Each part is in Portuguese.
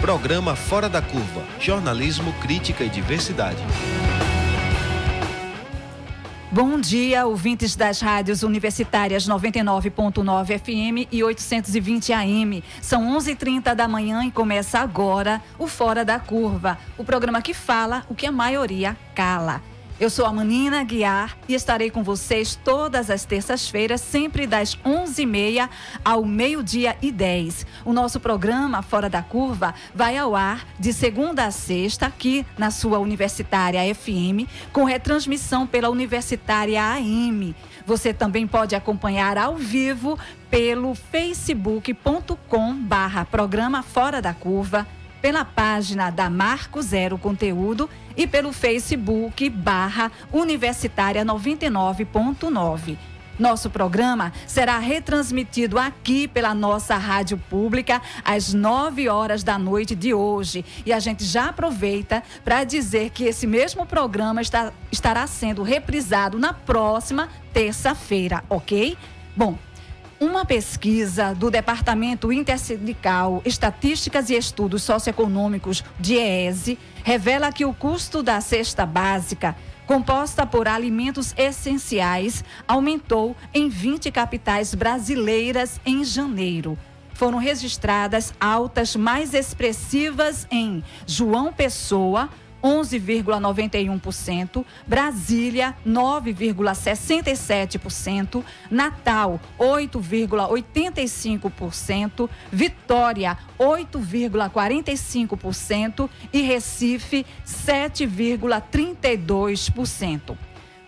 Programa Fora da Curva. Jornalismo, crítica e diversidade. Bom dia, ouvintes das rádios universitárias 99.9 FM e 820 AM. São 11h30 da manhã e começa agora o Fora da Curva, o programa que fala o que a maioria cala. Eu sou a Manina Guiar e estarei com vocês todas as terças-feiras, sempre das 11h30 ao 12h10. O nosso programa Fora da Curva vai ao ar de segunda a sexta, aqui na sua Universitária FM, com retransmissão pela Universitária AM. Você também pode acompanhar ao vivo pelo facebook.com/programa Fora da Curva, pela página da Marco Zero Conteúdo e pelo Facebook /Universitária 99.9. Nosso programa será retransmitido aqui pela nossa rádio pública às 9h da noite de hoje. E a gente já aproveita para dizer que esse mesmo programa estará sendo reprisado na próxima terça-feira, ok? Bom, uma pesquisa do Departamento Intersindical Estatísticas e Estudos Socioeconômicos, DIEESE, revela que o custo da cesta básica, composta por alimentos essenciais, aumentou em 20 capitais brasileiras em janeiro. Foram registradas altas mais expressivas em João Pessoa, 11,91%, Brasília, 9,67%, Natal, 8,85%, Vitória, 8,45% e Recife, 7,32%.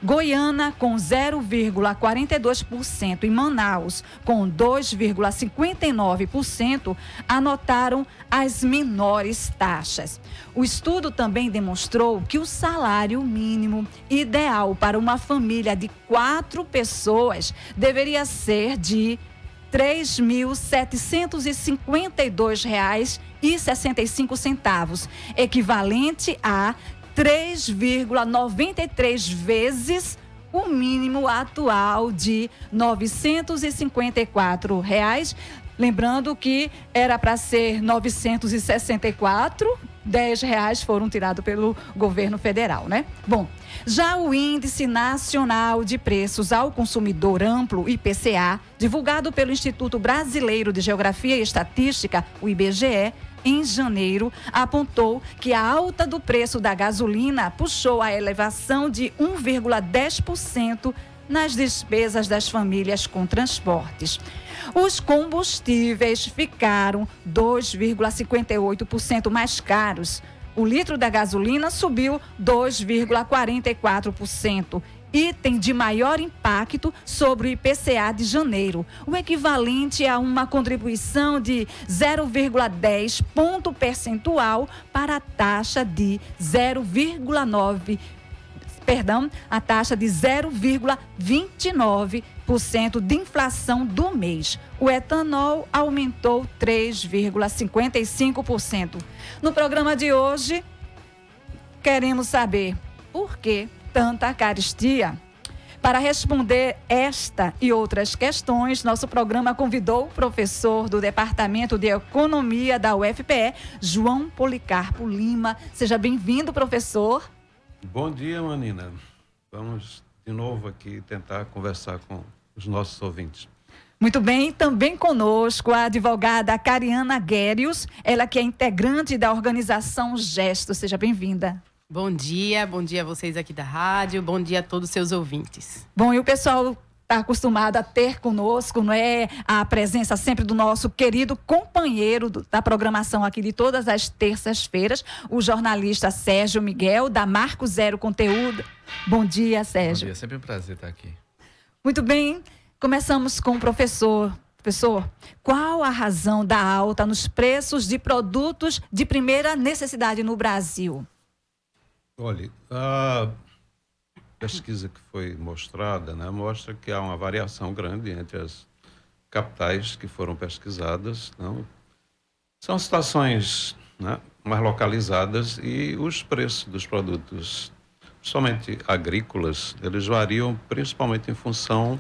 Goiânia, com 0,42% e Manaus, com 2,59%, anotaram as menores taxas. O estudo também demonstrou que o salário mínimo ideal para uma família de 4 pessoas deveria ser de R$ 3.752,65, equivalente a 3,93 vezes o mínimo atual de R$ 954. Lembrando que era para ser 964, R$10 foram tirados pelo governo federal, né? Bom, já o Índice Nacional de Preços ao Consumidor Amplo, IPCA, divulgado pelo Instituto Brasileiro de Geografia e Estatística, o IBGE, em janeiro, apontou que a alta do preço da gasolina puxou a elevação de 1,10% nas despesas das famílias com transportes. Os combustíveis ficaram 2,58% mais caros. O litro da gasolina subiu 2,44%. Item de maior impacto sobre o IPCA de janeiro, o equivalente a uma contribuição de 0,10 ponto percentual para a taxa de 0,29% de inflação do mês. O etanol aumentou 3,55%. No programa de hoje, queremos saber por que tanta carestia. Para responder esta e outras questões, nosso programa convidou o professor do Departamento de Economia da UFPE, João Policarpo Lima. Seja bem-vindo, professor. Bom dia, Manina. Vamos de novo aqui tentar conversar com os nossos ouvintes. Muito bem, também conosco a advogada Cariana Guérios, ela que é integrante da organização Gesto. Seja bem-vinda. Bom dia a vocês aqui da rádio, bom dia a todos os seus ouvintes. Bom, e o pessoal está acostumado a ter conosco, não é? A presença sempre do nosso querido companheiro da programação aqui de todas as terças-feiras, o jornalista Sérgio Miguel, da Marco Zero Conteúdo. Bom dia, Sérgio. Bom dia, sempre um prazer estar aqui. Muito bem, começamos com o professor. Professor, qual a razão da alta nos preços de produtos de primeira necessidade no Brasil? Olha, a pesquisa que foi mostrada, né, mostra que há uma variação grande entre as capitais que foram pesquisadas. Não? São situações, né, mais localizadas e os preços dos produtos, principalmente agrícolas, eles variam principalmente em função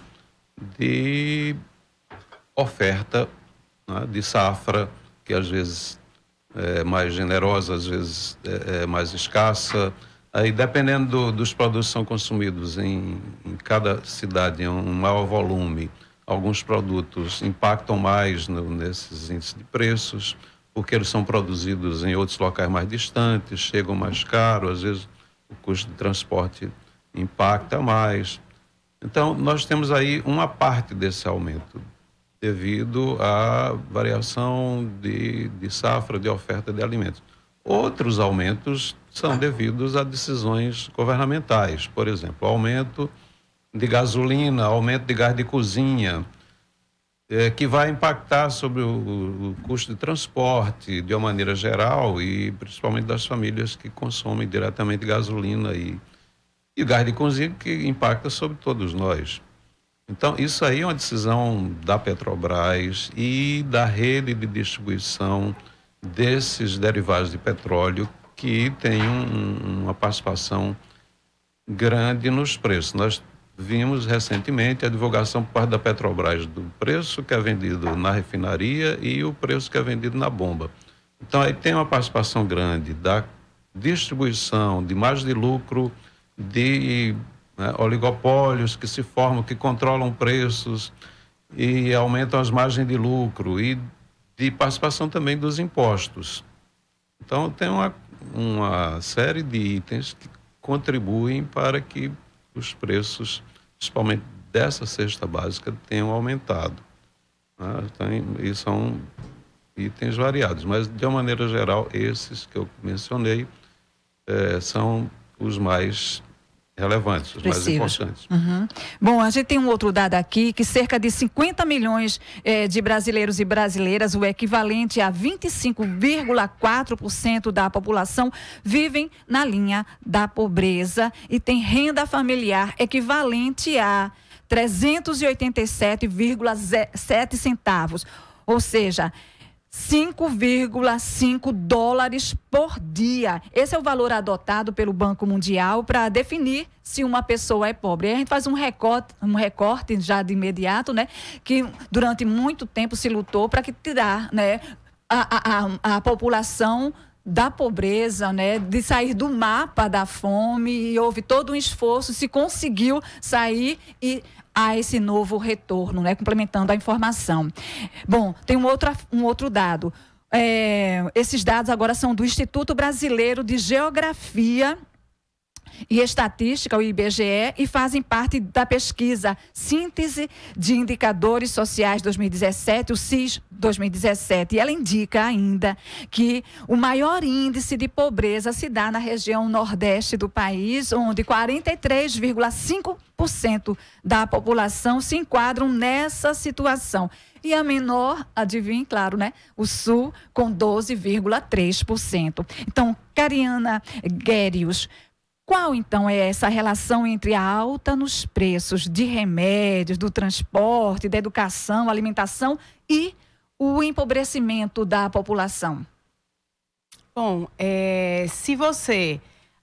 de oferta, né, de safra, que às vezes mais generosa, às vezes mais escassa. Aí, dependendo dos produtos que são consumidos em cada cidade, em um maior volume, alguns produtos impactam mais nesses índices de preços, porque eles são produzidos em outros locais mais distantes, chegam mais caro, às vezes o custo de transporte impacta mais. Então, nós temos aí uma parte desse aumento devido à variação de safra, de oferta de alimentos. Outros aumentos são devidos a decisões governamentais, por exemplo, aumento de gasolina, aumento de gás de cozinha, que vai impactar sobre o custo de transporte de uma maneira geral e principalmente das famílias que consomem diretamente gasolina e o gás de cozinha, que impacta sobre todos nós. Então, isso aí é uma decisão da Petrobras e da rede de distribuição desses derivados de petróleo, que tem uma participação grande nos preços. Nós vimos recentemente a divulgação por parte da Petrobras do preço que é vendido na refinaria e o preço que é vendido na bomba. Então, aí tem uma participação grande da distribuição, de margem de lucro, de oligopólios que se formam, que controlam preços e aumentam as margens de lucro, e de participação também dos impostos. Então, tem uma série de itens que contribuem para que os preços, principalmente dessa cesta básica, tenham aumentado. E são itens variados, mas, de uma maneira geral, esses que eu mencionei são os mais relevantes, os mais importantes. Uhum. Bom, a gente tem um outro dado aqui, que cerca de 50 milhões de brasileiros e brasileiras, o equivalente a 25,4% da população, vivem na linha da pobreza e tem renda familiar equivalente a 387,7 centavos, ou seja, 5,5 dólares por dia. Esse é o valor adotado pelo Banco Mundial para definir se uma pessoa é pobre. Aí a gente faz um recorte já de imediato, né? Que durante muito tempo se lutou para que tirar, né, a população da pobreza, né, de sair do mapa da fome, e houve todo um esforço, se conseguiu sair e a esse novo retorno, né, complementando a informação. Bom, tem um outro dado. Esses dados agora são do Instituto Brasileiro de Geografia e Estatística, o IBGE, e fazem parte da pesquisa Síntese de Indicadores Sociais 2017, o SIS 2017. E ela indica ainda que o maior índice de pobreza se dá na região nordeste do país, onde 43,5% da população se enquadram nessa situação. E a menor, adivinha, claro, né? O Sul, com 12,3%. Então, Cariana Guérios, qual, então, é essa relação entre a alta nos preços de remédios, do transporte, da educação, alimentação e o empobrecimento da população? Bom,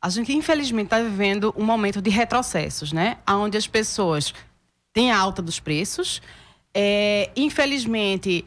a gente infelizmente está vivendo um momento de retrocessos, né? Onde as pessoas têm a alta dos preços. Infelizmente,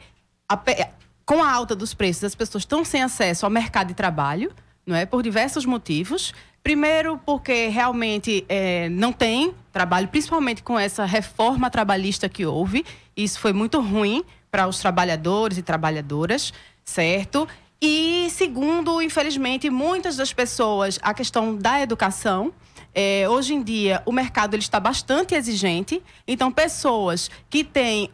com a alta dos preços, as pessoas estão sem acesso ao mercado de trabalho, não é? Por diversos motivos. Primeiro, porque realmente não tem trabalho, principalmente com essa reforma trabalhista que houve. Isso foi muito ruim para os trabalhadores e trabalhadoras, certo? E segundo, infelizmente, muitas das pessoas, a questão da educação. Hoje em dia, o mercado ele está bastante exigente. Então, pessoas que têm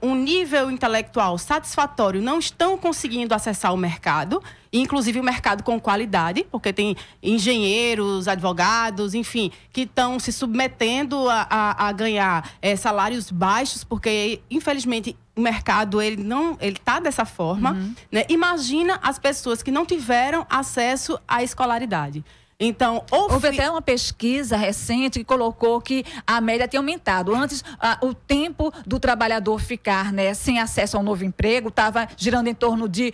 um nível intelectual satisfatório não estão conseguindo acessar o mercado, inclusive o mercado com qualidade, porque tem engenheiros, advogados, enfim, que estão se submetendo a ganhar salários baixos, porque, infelizmente, o mercado ele está dessa forma. Né? Imagina as pessoas que não tiveram acesso à escolaridade. Então, houve até uma pesquisa recente que colocou que a média tinha aumentado. Antes, o tempo do trabalhador ficar, né, sem acesso ao novo emprego estava girando em torno de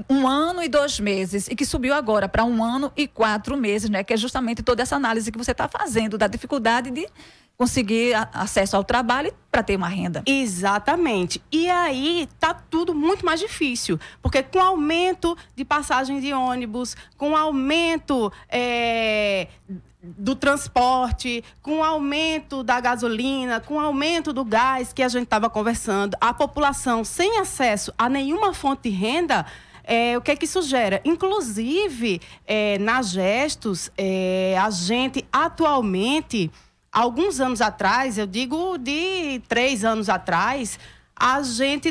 1 ano e 2 meses, e que subiu agora para 1 ano e 4 meses, né, que é justamente toda essa análise que você está fazendo da dificuldade de conseguir acesso ao trabalho para ter uma renda. Exatamente. E aí tá tudo muito mais difícil, porque com o aumento de passagem de ônibus, com o aumento do transporte, com o aumento da gasolina, com o aumento do gás que a gente estava conversando, a população sem acesso a nenhuma fonte de renda, o que é que isso gera? Inclusive, na Gestos, a gente atualmente, alguns anos atrás, eu digo de 3 anos atrás, a gente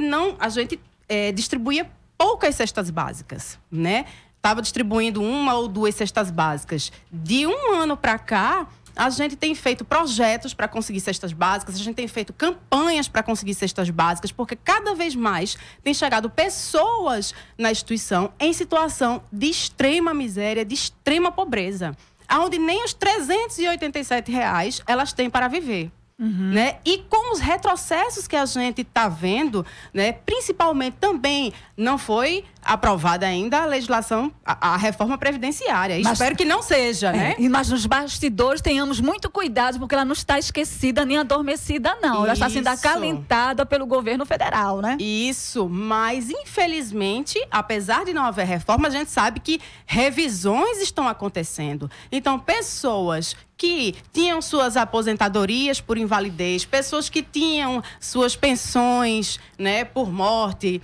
distribuía poucas cestas básicas, né? Estava distribuindo 1 ou 2 cestas básicas. De um ano para cá, a gente tem feito projetos para conseguir cestas básicas, a gente tem feito campanhas para conseguir cestas básicas, porque cada vez mais tem chegado pessoas na instituição em situação de extrema miséria, de extrema pobreza, onde nem os R$387 elas têm para viver. Né? E com os retrocessos que a gente está vendo, né? Principalmente também não foi aprovada ainda a legislação, a reforma previdenciária. Espero que não seja, né? Mas nos bastidores tenhamos muito cuidado, porque ela não está esquecida nem adormecida, não. Ela está sendo acalentada pelo governo federal, né? Isso, mas infelizmente, apesar de não haver reforma, a gente sabe que revisões estão acontecendo. Então, pessoas que tinham suas aposentadorias por invalidez, pessoas que tinham suas pensões, né, por morte,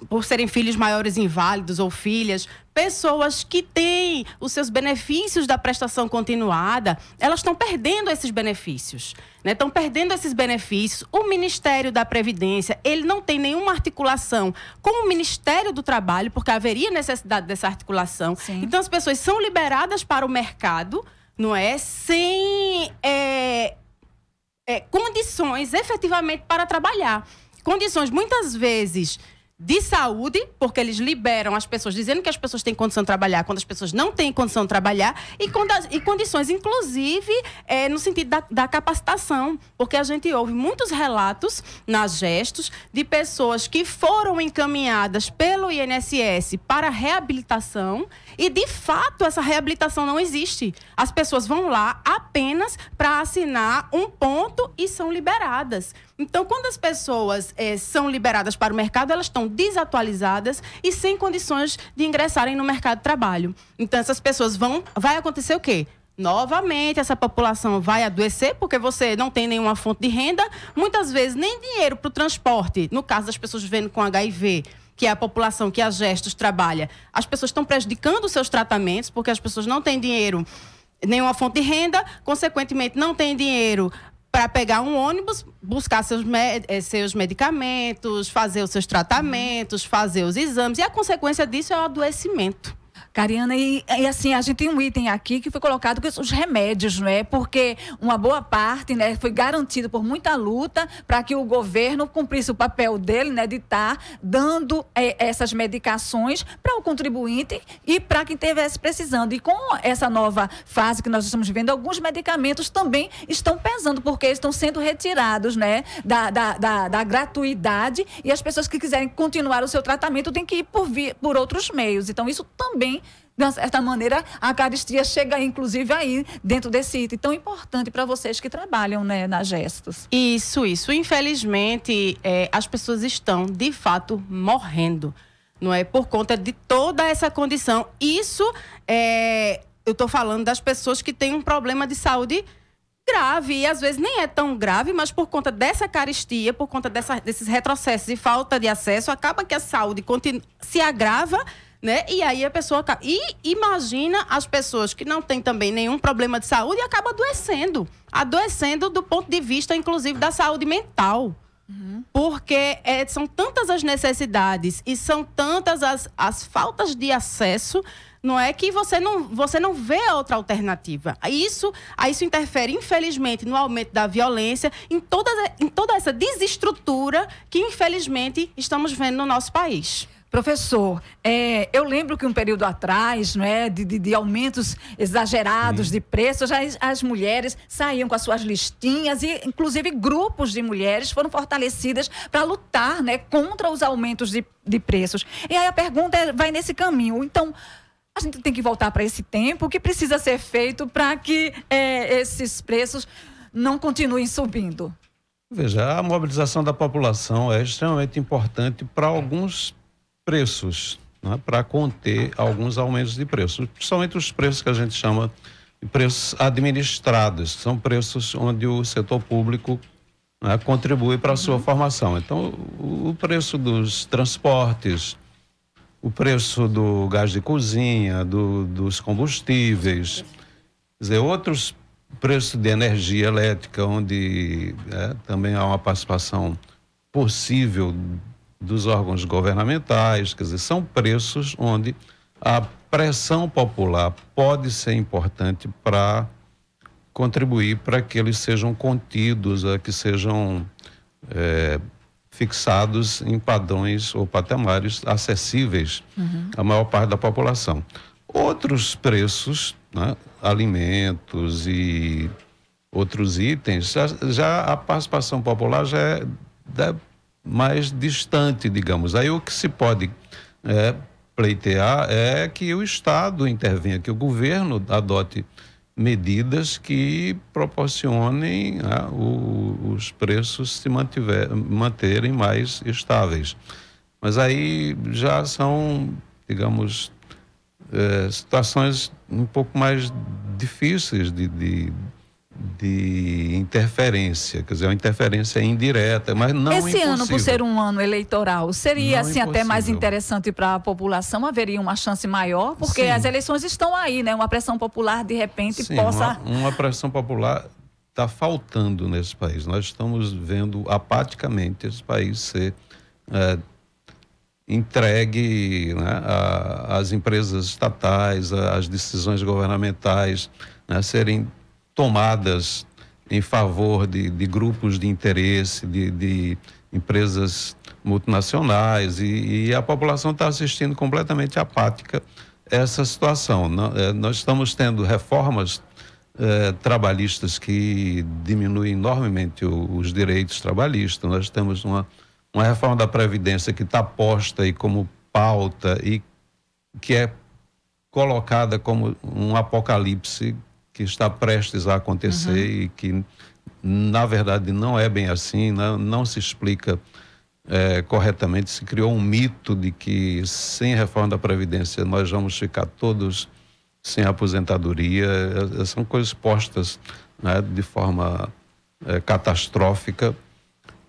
por serem filhos maiores inválidos ou filhas, pessoas que têm os seus benefícios da prestação continuada, elas estão perdendo esses benefícios, né? Estão perdendo esses benefícios. O Ministério da Previdência, ele não tem nenhuma articulação com o Ministério do Trabalho, porque haveria necessidade dessa articulação. Sim. Então, as pessoas são liberadas para o mercado, não é? Sem condições efetivamente para trabalhar. Condições, muitas vezes, de saúde, porque eles liberam as pessoas, dizendo que as pessoas têm condição de trabalhar, quando as pessoas não têm condição de trabalhar, e condições, inclusive, no sentido da capacitação, porque a gente ouve muitos relatos nas Gestos de pessoas que foram encaminhadas pelo INSS para reabilitação e, de fato, essa reabilitação não existe. As pessoas vão lá apenas para assinar um ponto e são liberadas. Então, quando as pessoas são liberadas para o mercado, elas estão desatualizadas e sem condições de ingressarem no mercado de trabalho. Então, essas pessoas vai acontecer o quê? Novamente, essa população vai adoecer, porque você não tem nenhuma fonte de renda, muitas vezes nem dinheiro para o transporte. No caso das pessoas vivendo com HIV, que é a população que a Gestos trabalha, as pessoas estão prejudicando os seus tratamentos, porque as pessoas não têm dinheiro, nenhuma fonte de renda, consequentemente não têm dinheiro para pegar um ônibus, buscar seus medicamentos, fazer os seus tratamentos, fazer os exames. E a consequência disso é o adoecimento. Cariana, e assim, a gente tem um item aqui que foi colocado que os remédios, não é? Porque uma boa parte, né, foi garantido por muita luta para que o governo cumprisse o papel dele, né, de estar dando essas medicações para o contribuinte e para quem estivesse precisando. E com essa nova fase que nós estamos vivendo, alguns medicamentos também estão pesando, porque estão sendo retirados, né, da gratuidade, e as pessoas que quiserem continuar o seu tratamento têm que ir por outros meios. Então, isso também, de certa maneira, a carestia chega, inclusive, aí dentro desse item tão importante para vocês que trabalham, né, na Gestos. Isso. Infelizmente, as pessoas estão, de fato, morrendo, não é? Por conta de toda essa condição. Isso, eu estou falando das pessoas que têm um problema de saúde grave, e às vezes nem é tão grave, mas por conta dessa carestia, por conta desses retrocessos e falta de acesso, acaba que a saúde se agrava, né? E aí a pessoa... E imagina as pessoas que não têm também nenhum problema de saúde e acabam adoecendo do ponto de vista, inclusive, da saúde mental. Porque são tantas as necessidades e são tantas as faltas de acesso, não é, que você não vê outra alternativa. Isso interfere, infelizmente, no aumento da violência, em toda essa desestrutura que, infelizmente, estamos vendo no nosso país. Professor, eu lembro que um período atrás, não é, de aumentos exagerados de preços, as mulheres saíam com as suas listinhas e, inclusive, grupos de mulheres foram fortalecidas para lutar, né, contra os aumentos de preços. E aí a pergunta vai nesse caminho. Então, a gente tem que voltar para esse tempo. O que precisa ser feito para que esses preços não continuem subindo? Veja, a mobilização da população é extremamente importante para alguns preços, né, para conter alguns aumentos de preços, principalmente os preços que a gente chama de preços administrados, que são preços onde o setor público, né, contribui para a sua formação. Então, o preço dos transportes, o preço do gás de cozinha, dos combustíveis, quer dizer, outros preços de energia elétrica, onde também há uma participação possível dos órgãos governamentais, quer dizer, são preços onde a pressão popular pode ser importante para contribuir para que eles sejam contidos, que sejam fixados em padrões ou patamares acessíveis à maior parte da população. Outros preços, né, alimentos e outros itens, já a participação popular já é mais distante, digamos. Aí o que se pode pleitear é que o Estado intervenha, que o governo adote medidas que proporcionem os preços se manterem mais estáveis. Mas aí já são, digamos, situações um pouco mais difíceis de interferência, quer dizer, uma interferência indireta, mas não Esse impossível. ano, por ser um ano eleitoral, seria Não assim até mais impossível. interessante para a população? Haveria uma chance maior? Porque Sim. as eleições estão aí, né? Uma pressão popular, de repente, Sim, possa... uma pressão popular está faltando nesse país. Nós estamos vendo apaticamente esse país ser entregue, né, às empresas estatais, às decisões governamentais, né, serem tomadas em favor de grupos de interesse, de empresas multinacionais, e a população está assistindo completamente apática essa situação. Nós estamos tendo reformas trabalhistas que diminuem enormemente os direitos trabalhistas. Nós temos uma reforma da Previdência que está posta aí como pauta e que é colocada como um apocalipse que está prestes a acontecer e que, na verdade, não é bem assim, não se explica corretamente. Se criou um mito de que, sem reforma da Previdência, nós vamos ficar todos sem aposentadoria. São coisas postas, né, de forma catastrófica.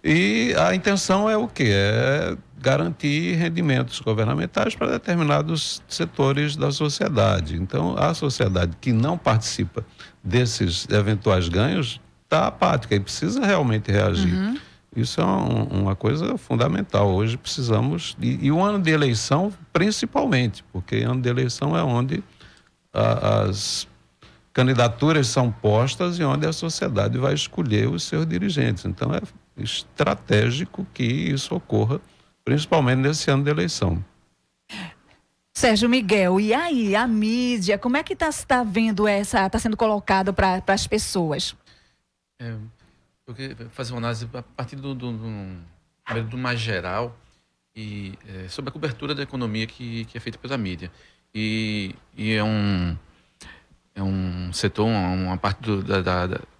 E a intenção é o quê? É garantir rendimentos governamentais para determinados setores da sociedade. Então, a sociedade que não participa desses eventuais ganhos está apática e precisa realmente reagir. Isso é uma coisa fundamental. Hoje precisamos... E o ano de eleição, principalmente, porque ano de eleição é onde as candidaturas são postas e onde a sociedade vai escolher os seus dirigentes. Então, é estratégico que isso ocorra, principalmente nesse ano de eleição. Sérgio Miguel, e aí, a mídia, como é que está vendo está sendo colocado para as pessoas? Eu queria fazer uma análise a partir do mais geral e sobre a cobertura da economia que é feita pela mídia. E é um setor, uma parte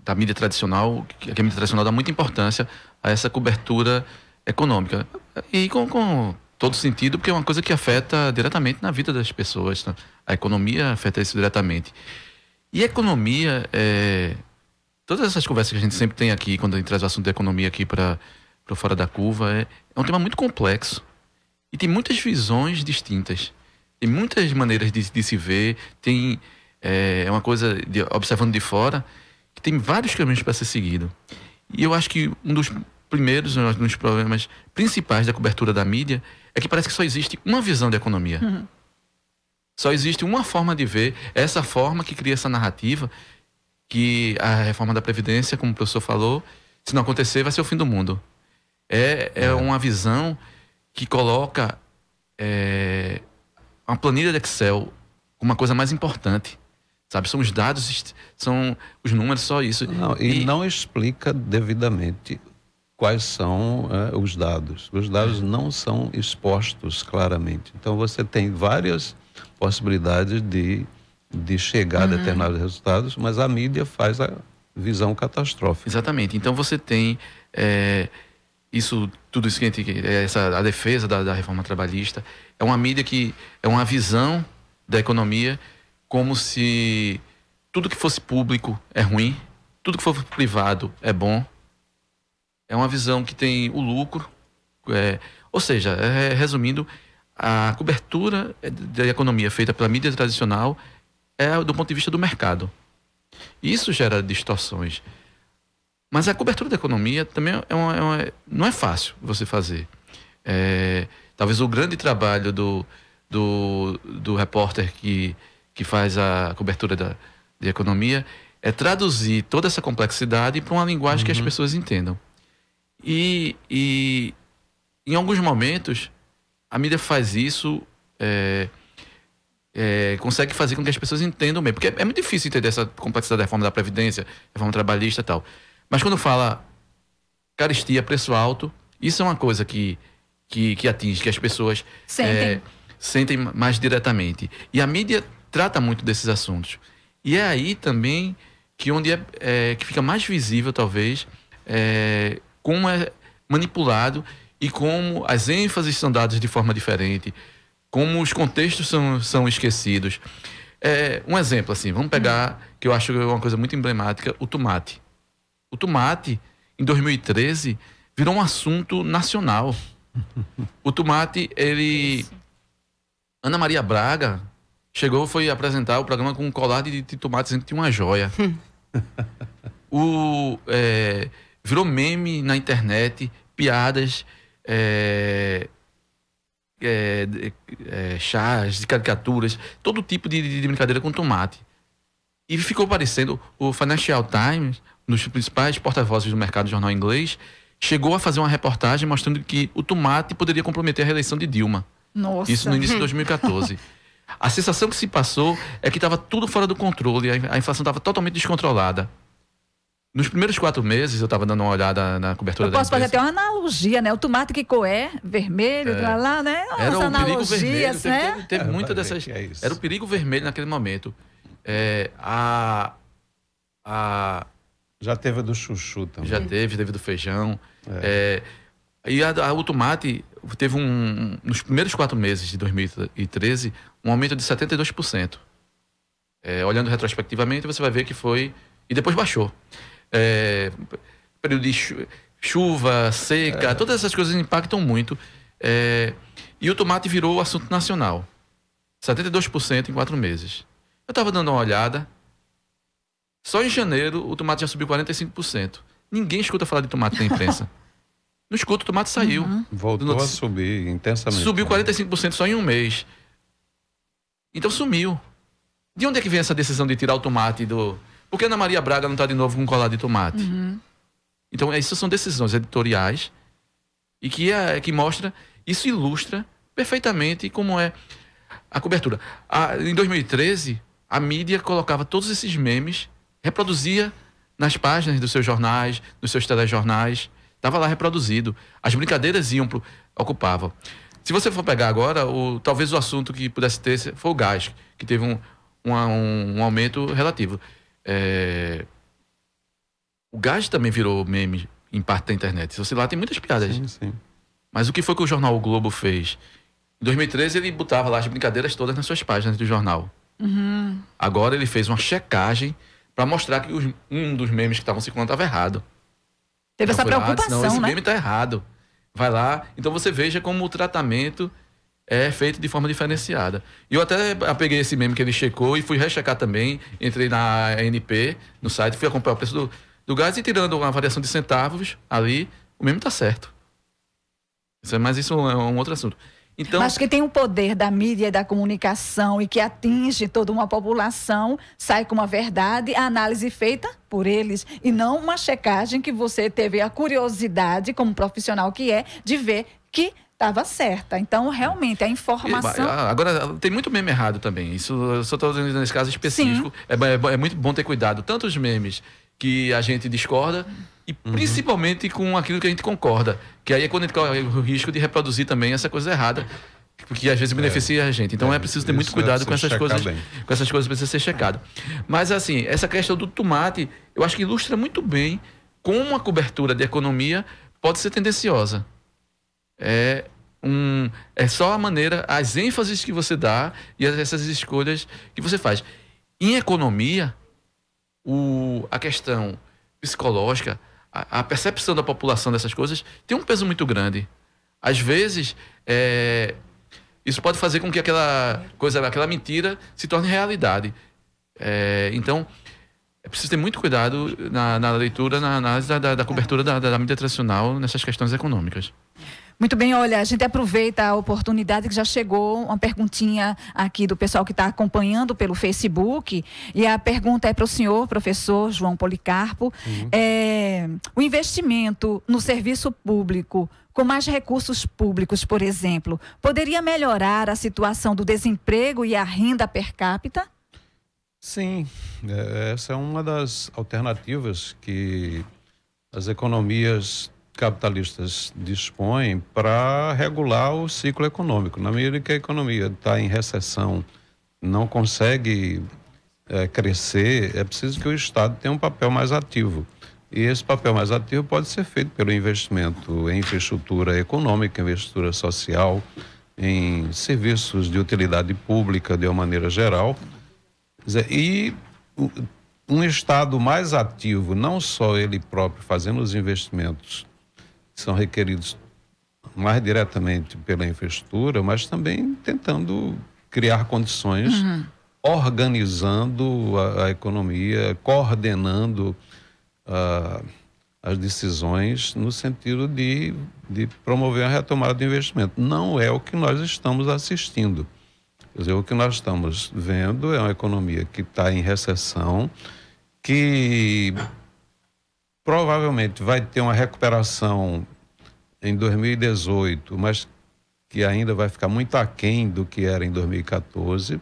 da mídia tradicional, que a mídia tradicional dá muita importância a essa cobertura econômica. E com todo sentido, porque é uma coisa que afeta diretamente na vida das pessoas. Tá? A economia afeta isso diretamente. E a economia, todas essas conversas que a gente sempre tem aqui, quando a gente traz o assunto da economia aqui para Fora da Curva, é um tema muito complexo. E tem muitas visões distintas. Tem muitas maneiras de se ver, tem uma coisa, observando de fora, que tem vários caminhos para ser seguido. E eu acho que um dos problemas principais da cobertura da mídia é que parece que só existe uma visão da economia. Só existe uma forma de ver, essa forma que cria essa narrativa, que a reforma da Previdência, como o professor falou, se não acontecer, vai ser o fim do mundo. É uma visão que coloca uma planilha de Excel como uma coisa mais importante. Sabe? São os dados, são os números, só isso. Não explica devidamente quais são os dados. Os dados não são expostos claramente. Então, você tem várias possibilidades de chegar a determinados resultados, mas a mídia faz visão catastrófica. Exatamente. Então você tem tudo isso que a defesa da reforma trabalhista, é uma mídia que é uma visão da economia como se tudo que fosse público é ruim, tudo que for privado é bom. É uma visão que tem o lucro, ou seja, resumindo, a cobertura da economia feita pela mídia tradicional é do ponto de vista do mercado. Isso gera distorções. Mas a cobertura da economia também não é fácil você fazer. Talvez o grande trabalho do repórter que faz a cobertura da economia é traduzir toda essa complexidade para uma linguagem que as pessoas entendam. E em alguns momentos a mídia faz isso, consegue fazer com que as pessoas entendam mesmo, porque é muito difícil entender essa complexidade da reforma da Previdência, reforma trabalhista e tal. Mas quando fala carestia, preço alto, isso é uma coisa que atinge, que as pessoas sentem mais diretamente. E a mídia trata muito desses assuntos. E é aí também que que fica mais visível, talvez, como é manipulado e como as ênfases são dadas de forma diferente, como os contextos são esquecidos. Um exemplo, assim, vamos pegar, que eu acho uma coisa muito emblemática, o tomate. O tomate, em 2013, virou um assunto nacional. O tomate, Ana Maria Braga foi apresentar o programa com um colar de tomate dizendo que tinha uma joia. Virou meme na internet, piadas, chás, caricaturas, todo tipo de brincadeira com tomate. E ficou parecendo, o Financial Times, um dos principais porta-vozes do mercado de jornal inglês, chegou a fazer uma reportagem mostrando que o tomate poderia comprometer a reeleição de Dilma. Nossa. Isso no início de 2014. A sensação que se passou é que estava tudo fora do controle, a inflação estava totalmente descontrolada. Nos primeiros 4 meses, eu estava dando uma olhada na cobertura da imprensa. Eu posso fazer até uma analogia, né? O tomate que coé, vermelho, lá, né? Era o perigo vermelho, né? Teve muita dessas... Era o perigo vermelho naquele momento. Já teve a do chuchu também. Já teve do feijão. E o tomate teve nos primeiros 4 meses de 2013, um aumento de 72%. Olhando retrospectivamente, você vai ver que foi... E depois baixou. Período de chuva, seca, todas essas coisas impactam muito. E o tomate virou assunto nacional. 72% em 4 meses. Eu estava dando uma olhada. Só em janeiro o tomate já subiu 45%. Ninguém escuta falar de tomate na imprensa. Não escuta, o tomate saiu. Voltou a subir intensamente. Subiu 45% só em um mês. Então sumiu. De onde é que vem essa decisão de tirar o tomate do... Por que Ana Maria Braga não está de novo com um colar de tomate? Então, essas são decisões editoriais e que mostra, isso ilustra perfeitamente como é a cobertura. Em 2013, a mídia colocava todos esses memes, reproduzia nas páginas dos seus jornais, dos seus telejornais, estava lá reproduzido. As brincadeiras ocupavam. Se você for pegar agora, talvez o assunto que pudesse ter foi o gás, que teve um aumento relativo. O gás também virou meme em parte da internet. Se você lá tem muitas piadas. Sim. Mas o que foi que o jornal O Globo fez? Em 2013 ele botava lá as brincadeiras todas nas suas páginas do jornal. Agora ele fez uma checagem para mostrar que um dos memes que estavam circulando estava errado. Teve essa preocupação, esse né? meme está errado. Vai lá. Então você veja como o tratamento é feito de forma diferenciada. E eu até peguei esse meme que ele checou e fui rechecar também. Entrei na ANP, no site, fui acompanhar o preço do gás e tirando uma variação de centavos ali, o meme está certo. Mas isso é um outro assunto. Então, mas que tem o poder da mídia e da comunicação e que atinge toda uma população, sai com uma verdade, a análise feita por eles e não uma checagem que você teve a curiosidade, como profissional que é, de ver que estava certa. Então, realmente, a informação... Agora, tem muito meme errado também. Isso eu só estou dizendo nesse caso específico. É muito bom ter cuidado. Tanto os memes que a gente discorda e principalmente com aquilo que a gente concorda. Que aí é quando a gente corre o risco de reproduzir também essa coisa errada. porque às vezes beneficia a gente. Então é preciso ter muito cuidado com essas coisas. Com essas coisas precisa ser checado. Mas assim, essa questão do tomate, eu acho que ilustra muito bem como a cobertura de economia pode ser tendenciosa. É só a maneira, as ênfases que você dá e essas escolhas que você faz. Em economia, a questão psicológica, a percepção da população dessas coisas tem um peso muito grande. Às vezes, isso pode fazer com que aquela mentira se torne realidade. Então, é preciso ter muito cuidado na leitura, na análise da cobertura da mídia tradicional nessas questões econômicas. Muito bem, olha, a gente aproveita a oportunidade que já chegou uma perguntinha aqui do pessoal que está acompanhando pelo Facebook, e a pergunta é para o senhor, professor João Policarpo. O investimento no serviço público, com mais recursos públicos, por exemplo, poderia melhorar a situação do desemprego e a renda per capita? Sim, essa é uma das alternativas que as economias capitalistas dispõem para regular o ciclo econômico. Na medida que a economia está em recessão, não consegue crescer, é preciso que o Estado tenha um papel mais ativo. E esse papel mais ativo pode ser feito pelo investimento em infraestrutura econômica, infraestrutura social, em serviços de utilidade pública de uma maneira geral. E um Estado mais ativo, não só ele próprio fazendo os investimentos que são requeridos mais diretamente pela infraestrutura, mas também tentando criar condições, organizando a economia, coordenando as decisões no sentido de promover a retomada do investimento. Não é o que nós estamos assistindo. Quer dizer, o que nós estamos vendo é uma economia que está em recessão, que provavelmente vai ter uma recuperação em 2018, mas que ainda vai ficar muito aquém do que era em 2014.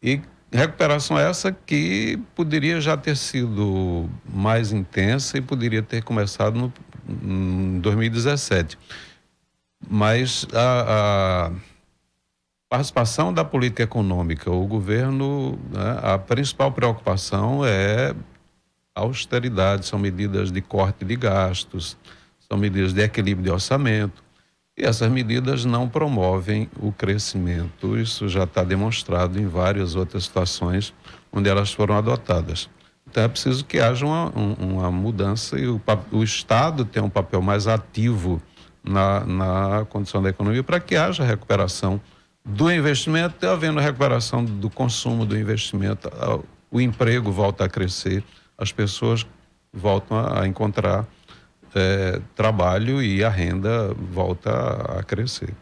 E recuperação essa que poderia já ter sido mais intensa e poderia ter começado em 2017. Mas a participação da política econômica, o governo, né, a principal preocupação é austeridade, são medidas de corte de gastos, são medidas de equilíbrio de orçamento, e essas medidas não promovem o crescimento. Isso já está demonstrado em várias outras situações onde elas foram adotadas. Então é preciso que haja uma mudança e o Estado tenha um papel mais ativo na condição da economia para que haja recuperação do investimento, havendo recuperação do consumo, do investimento, o emprego volta a crescer, as pessoas voltam a encontrar trabalho e a renda volta a crescer.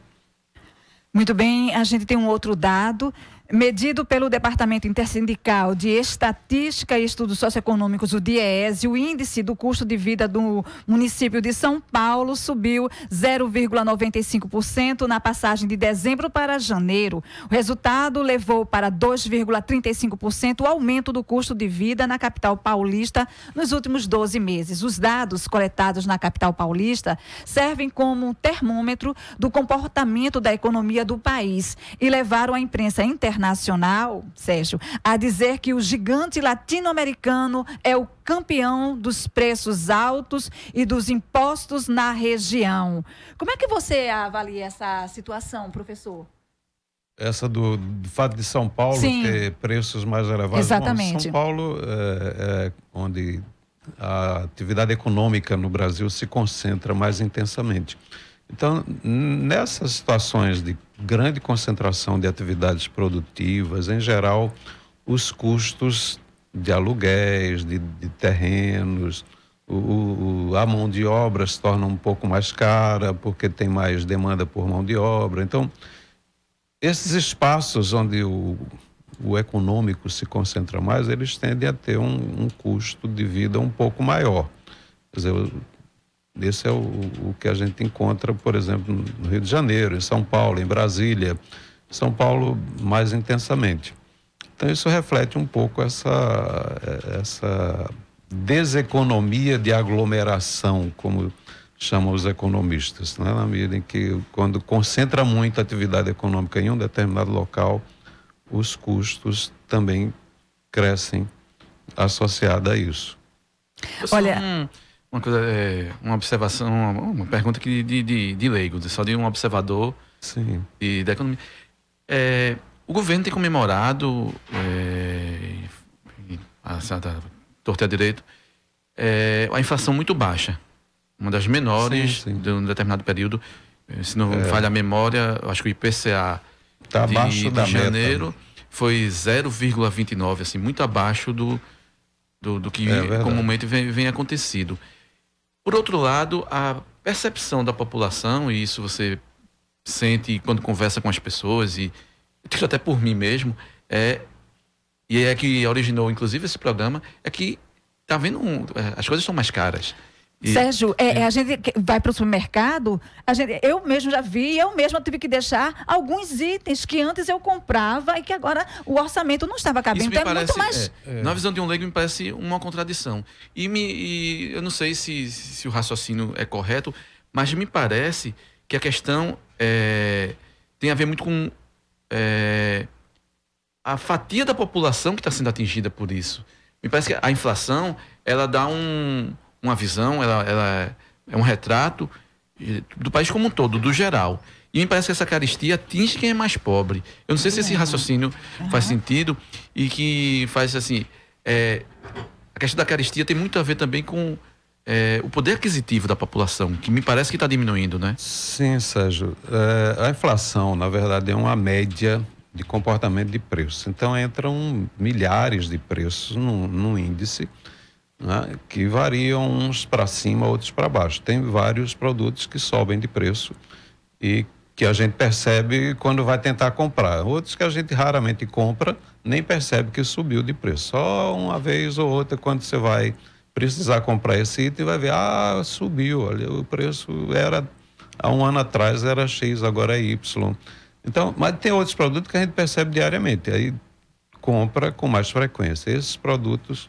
Muito bem, a gente tem um outro dado. Medido pelo Departamento Intersindical de Estatística e Estudos Socioeconômicos, o DIEESE, o índice do custo de vida do município de São Paulo subiu 0,95% na passagem de dezembro para janeiro. O resultado levou para 2,35% o aumento do custo de vida na capital paulista nos últimos 12 meses. Os dados coletados na capital paulista servem como um termômetro do comportamento da economia do país e levaram a imprensa internacional, Sérgio, a dizer que o gigante latino-americano é o campeão dos preços altos e dos impostos na região. Como é que você avalia essa situação, professor? Essa do fato de São Paulo ter preços mais elevados. Exatamente. Bom, São Paulo é onde a atividade econômica no Brasil se concentra mais intensamente. Então, nessas situações de grande concentração de atividades produtivas, em geral, os custos de aluguéis, de terrenos, a mão de obra se torna um pouco mais cara, porque tem mais demanda por mão de obra. Então, esses espaços onde o econômico se concentra mais, eles tendem a ter um custo de vida um pouco maior. Quer dizer, esse é o que a gente encontra, por exemplo, no Rio de Janeiro, em São Paulo, em Brasília. São Paulo mais intensamente. Então isso reflete um pouco essa deseconomia de aglomeração, como chamam os economistas, né? Na medida em que, quando concentra muito a atividade econômica em um determinado local, os custos também crescem associados a isso. Olha, uma coisa, uma observação, uma pergunta aqui de leigo, só de um observador. Sim. E da economia. O governo tem comemorado, torto a direito, a inflação muito baixa, uma das menores de um determinado período. Se não falha a memória, acho que o IPCA tá abaixo da janeiro meta. foi 0,29, assim, muito abaixo do que comumente vem acontecido. Por outro lado, a percepção da população, e isso você sente quando conversa com as pessoas, e até por mim mesmo, e é que originou inclusive esse programa, é que tá vendo as coisas estão mais caras. Sérgio, a gente vai para o supermercado, eu mesmo já vi, eu mesma tive que deixar alguns itens que antes eu comprava e que agora o orçamento não estava cabendo. Isso me parece, muito mais... Na visão de um leigo, me parece uma contradição. E eu não sei se o raciocínio é correto, mas me parece que a questão tem a ver muito com a fatia da população que está sendo atingida por isso. Me parece que a inflação, ela dá uma visão, ela é um retrato do país como um todo, do geral. E me parece que essa carestia atinge quem é mais pobre. Eu não sei se esse raciocínio faz sentido e que faz assim... a questão da carestia tem muito a ver também com o poder aquisitivo da população, que me parece que está diminuindo, né? Sim, Sérgio. A inflação, na verdade, é uma média de comportamento de preços. Então, entram milhares de preços num índice, né, que variam uns para cima, outros para baixo. Tem vários produtos que sobem de preço e que a gente percebe quando vai tentar comprar. Outros que a gente raramente compra, nem percebe que subiu de preço. Só uma vez ou outra, quando você vai precisar comprar esse item, vai ver, subiu, olha, o preço era, há um ano atrás era X, agora é Y. Então, mas tem outros produtos que a gente percebe diariamente, aí compra com mais frequência. Esses produtos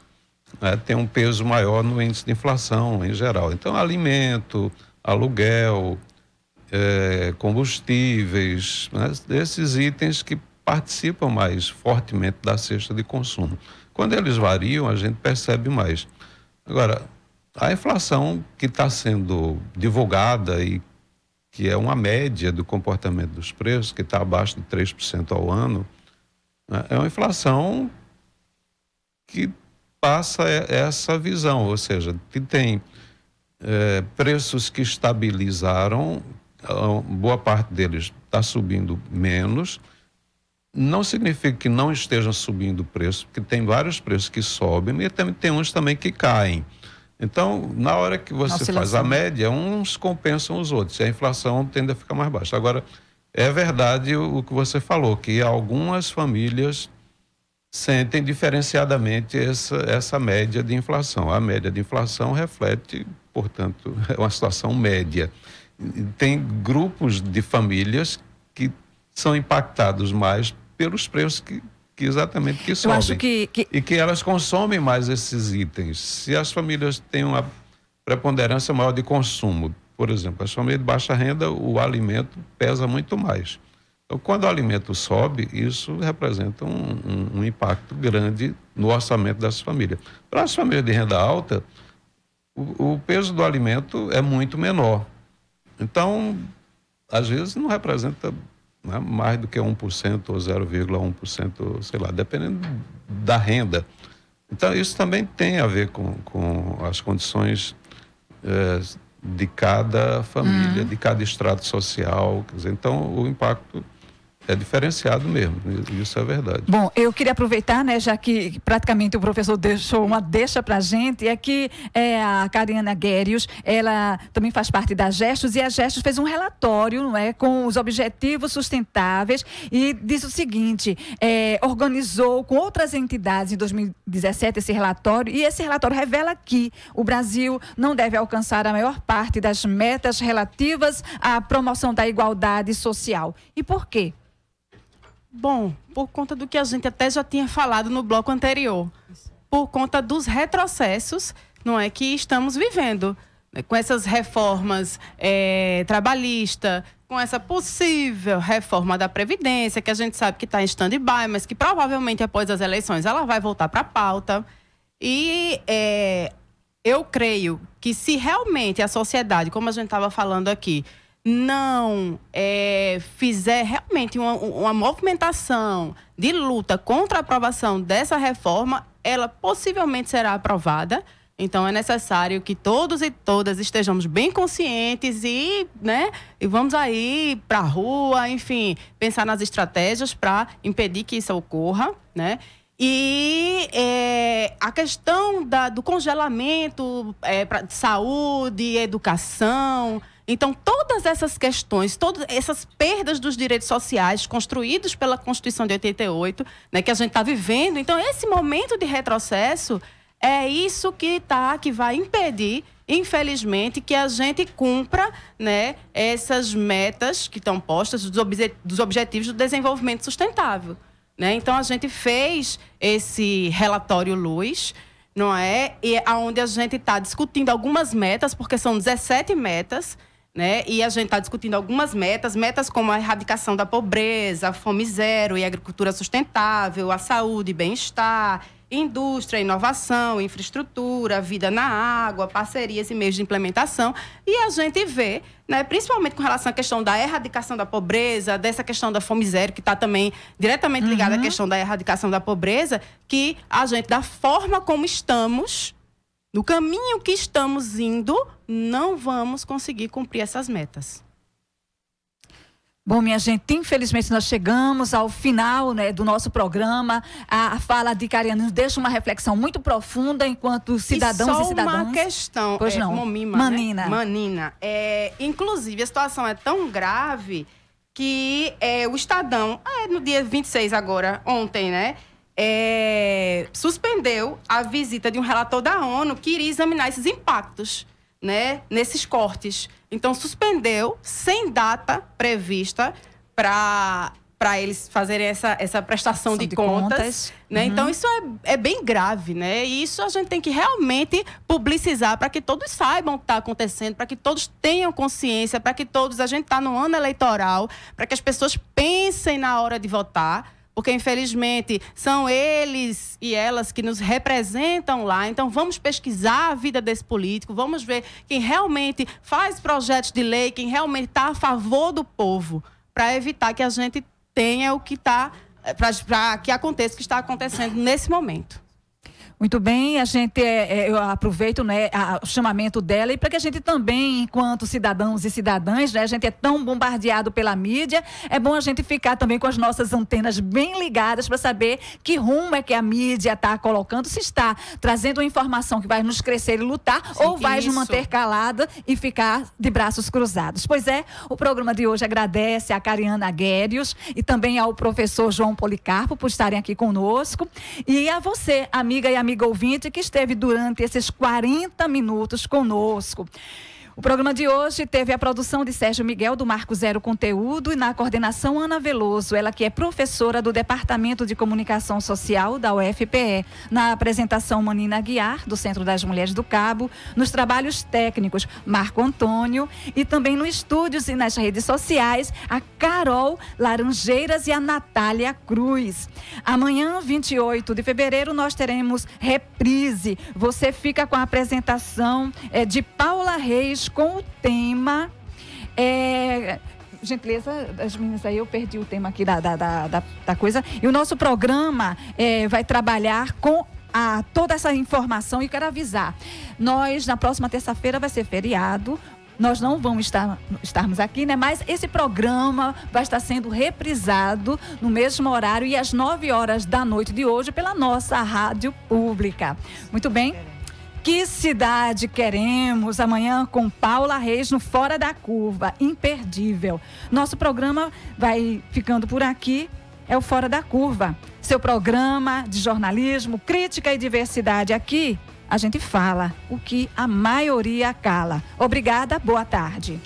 têm um peso maior no índice de inflação em geral. Então, alimento, aluguel, combustíveis, né? Esses itens que participam mais fortemente da cesta de consumo. Quando eles variam, a gente percebe mais. Agora, a inflação que está sendo divulgada e que é uma média do comportamento dos preços, que está abaixo de 3% ao ano, né? É uma inflação que passa essa visão, ou seja, que tem preços que estabilizaram, boa parte deles está subindo menos. Não significa que não estejam subindo o preço, porque tem vários preços que sobem e tem uns também que caem. Então, na hora que você faz a média, uns compensam os outros, e a inflação tende a ficar mais baixa. Agora, é verdade o que você falou, que algumas famílias sentem diferenciadamente essa média de inflação. A média de inflação reflete, portanto, é uma situação média. Tem grupos de famílias que são impactados mais pelos preços que exatamente que sobem. Eu acho que... E que elas consomem mais esses itens. Se as famílias têm uma preponderância maior de consumo, por exemplo, as famílias de baixa renda, o alimento pesa muito mais. Então, quando o alimento sobe, isso representa um impacto grande no orçamento das famílias. Para as famílias de renda alta, o peso do alimento é muito menor. Então, às vezes não representa mais do que 1% ou 0,1%, sei lá, dependendo da renda. Então, isso também tem a ver com as condições de cada família, de cada estrato social. Quer dizer, então, o impacto é diferenciado mesmo, isso é verdade. Bom, eu queria aproveitar, né, já que praticamente o professor deixou uma deixa para a gente, é que a Cariana Guérios, ela também faz parte da Gestos, e a Gestos fez um relatório, não é, com os objetivos sustentáveis, e diz o seguinte, organizou com outras entidades em 2017 esse relatório, e esse relatório revela que o Brasil não deve alcançar a maior parte das metas relativas à promoção da igualdade social. E por quê? Bom, por conta do que a gente até já tinha falado no bloco anterior, por conta dos retrocessos, não é, que estamos vivendo. né, com essas reformas trabalhistas, com essa possível reforma da Previdência, que a gente sabe que está em stand-by, mas que provavelmente após as eleições ela vai voltar para a pauta. E eu creio que se realmente a sociedade, como a gente estava falando aqui, não fizer realmente uma movimentação de luta contra a aprovação dessa reforma, ela possivelmente será aprovada. Então, é necessário que todos e todas estejamos bem conscientes e vamos aí para a rua, enfim, pensar nas estratégias para impedir que isso ocorra, né? E a questão do congelamento de saúde, educação. Então, todas essas questões, todas essas perdas dos direitos sociais construídos pela Constituição de 88, né, que a gente está vivendo. Então, esse momento de retrocesso é isso que vai impedir, infelizmente, que a gente cumpra, né, essas metas que estão postas dos Objetivos do Desenvolvimento Sustentável. Né? Então, a gente fez esse relatório Luz, não é? E onde a gente está discutindo algumas metas, porque são 17 metas, né? E a gente está discutindo algumas metas como a erradicação da pobreza, a fome zero e agricultura sustentável, a saúde e bem-estar, indústria, inovação, infraestrutura, vida na água, parcerias e meios de implementação. E a gente vê, né, principalmente com relação à questão da erradicação da pobreza, dessa questão da fome zero, que está também diretamente ligada à questão da erradicação da pobreza, que a gente, da forma como estamos, no caminho que estamos indo, não vamos conseguir cumprir essas metas. Bom, minha gente, infelizmente nós chegamos ao final, né, do nosso programa. A fala de Cariane nos deixa uma reflexão muito profunda enquanto cidadãos e cidadãs. Só uma questão, pois não. Manina. Inclusive, a situação é tão grave que o Estadão, no dia 26 agora, ontem, né, suspendeu a visita de um relator da ONU que iria examinar esses impactos, né, nesses cortes. Então, suspendeu sem data prevista para eles fazerem essa prestação de contas. Né? Então, isso é bem grave, né? E isso a gente tem que realmente publicizar para que todos saibam o que está acontecendo, para que todos tenham consciência, para que todos... A gente está no ano eleitoral, para que as pessoas pensem na hora de votar, porque, infelizmente, são eles e elas que nos representam lá. Então, vamos pesquisar a vida desse político, vamos ver quem realmente faz projetos de lei, quem realmente está a favor do povo, para evitar que a gente tenha o que está... para que aconteça o que está acontecendo nesse momento. Muito bem, a gente, eu aproveito, né, o chamamento dela e para que a gente também, enquanto cidadãos e cidadãs, né, a gente é tão bombardeado pela mídia, é bom a gente ficar também com as nossas antenas bem ligadas para saber que rumo é que a mídia está colocando, se está trazendo uma informação que vai nos crescer e lutar, ou vai nos manter calada e ficar de braços cruzados. Pois é, o programa de hoje agradece a Cariane Aguérios e também ao professor João Policarpo por estarem aqui conosco e a você, amiga e amigo ouvinte, que esteve durante esses 40 minutos conosco. O programa de hoje teve a produção de Sérgio Miguel, do Marco Zero Conteúdo, e na coordenação Ana Veloso, ela que é professora do Departamento de Comunicação Social da UFPE. Na apresentação, Manina Aguiar, do Centro das Mulheres do Cabo. Nos trabalhos técnicos, Marco Antônio. E também no estúdios e nas redes sociais, a Carol Laranjeiras e a Natália Cruz. Amanhã, 28 de fevereiro, nós teremos reprise. Você fica com a apresentação de Paula Reis, com o tema... gentileza das meninas aí, eu perdi o tema aqui da coisa. E o nosso programa vai trabalhar com toda essa informação. E quero avisar, nós, na próxima terça-feira, vai ser feriado. Nós não vamos estarmos aqui, né? Mas esse programa vai estar sendo reprisado no mesmo horário e às 9 horas da noite de hoje pela nossa rádio pública. Muito bem? Que cidade queremos? Amanhã com Paula Reis no Fora da Curva. Imperdível. Nosso programa vai ficando por aqui. É o Fora da Curva. Seu programa de jornalismo, crítica e diversidade. Aqui a gente fala o que a maioria cala. Obrigada, boa tarde.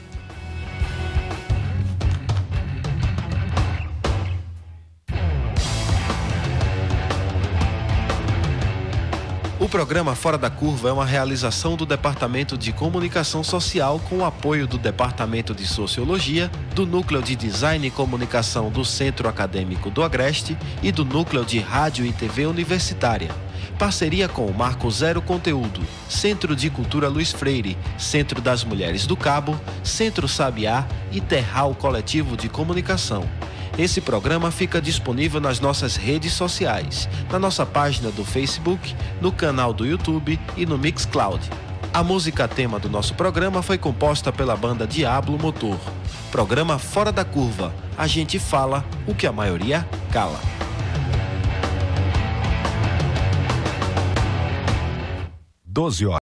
O programa Fora da Curva é uma realização do Departamento de Comunicação Social com o apoio do Departamento de Sociologia, do Núcleo de Design e Comunicação do Centro Acadêmico do Agreste e do Núcleo de Rádio e TV Universitária. Parceria com o Marco Zero Conteúdo, Centro de Cultura Luiz Freire, Centro das Mulheres do Cabo, Centro Sabiá e Terral Coletivo de Comunicação. Esse programa fica disponível nas nossas redes sociais, na nossa página do Facebook, no canal do YouTube e no Mixcloud. A música tema do nosso programa foi composta pela banda Diablo Motor. Programa Fora da Curva. A gente fala o que a maioria cala. 12 horas.